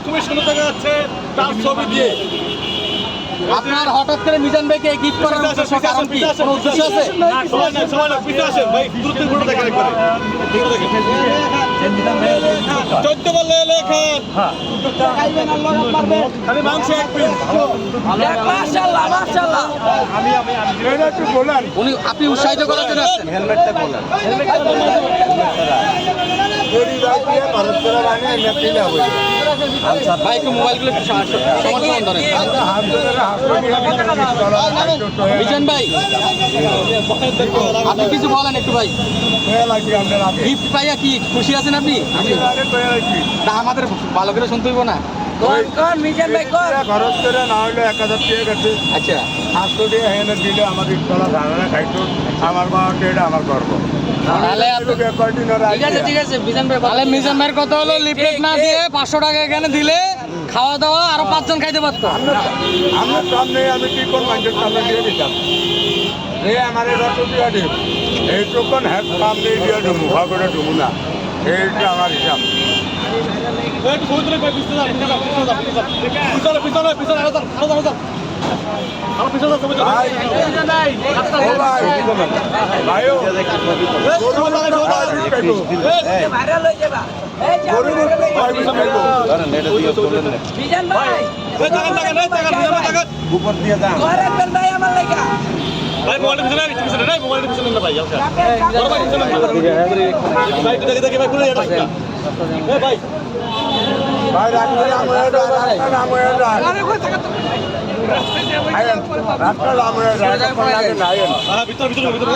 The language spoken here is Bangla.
খুবই সুন্দর দেখা যাচ্ছে তার ছবি দিয়ে। আপনার হঠাৎ করে মিজান ভাইকে গিফট করার কারণ কি? কোনো উদ্দেশ্য আছে? সময় না পিছে আসেন ভাই, দ্রুত ফটো দেখেন একবারে। ফটো দেখেন 14 বলে লেখেন খালি মাংস এক পিস। মাশাআল্লাহ মাশাআল্লাহ। এটা একটু বলেন। উনি আপনি উৎসাহিত করার জন্য আসছেন। হেলমেটটা বলেন আচ্ছা ভাই একটু মোবাইলগুলো একটু সমান ধরেন। মিজান ভাই আপনি কিছু বলেন একটু ভাই। গিফট পাইয়া কি খুশি আছেন আপনি? না আমাদের ভালো করে শুনতে হইব না। কোন মিজান ভাই কোন? খরচ করে না হলে 1000 টাকা গেছে আচ্ছা 500 টাকা এনে দিলে আমাদের তলা ধারণা খাইতো আমার বাবাকে এটা আমার গর্ব। তাহলে ঠিক আছে মিজান ভাই তাহলে মিজান ভাইয়ের কথা হলো লিফলেট না দিয়ে 500 টাকা এখানে দিলে খাওয়া দাওয়া আরো 5 জন খাইতে পারতো। আমার সামনে আমি কি কোন মানুষের সামনে দিয়ে দিতাম আমার এটা তো দিয়ে দিব এইটুকুন হ্যাঁ সামনে দিয়ে দেবো ভাগটা দেবো না এইটা আমার হিসাব। একটু ছবি তুলে পিছনে যান, পিছনে পিছনে আরো যান, আরো পিছনে ছবি তুলে। ভাই ও ভাই ভাইও ভাইরাল হয়ে যাবা। এই যে মিজান ভাই উপর দিয়ে দাম ঘর একবার ভাই আমার লাগা। ভাই মোবাইল পিছনে পিছনে নাই, মোবাইল পিছনে না ভাই হালকা বড় ভাই পিছনে ভাই একটু দেখে দেখে ভাই খুলে যাবে ভাই। এ ভাই ভাই রাখলে আমার আরে কই থাকা তো রাস্তা আমার ভিতরে ভিতরে ভিতরে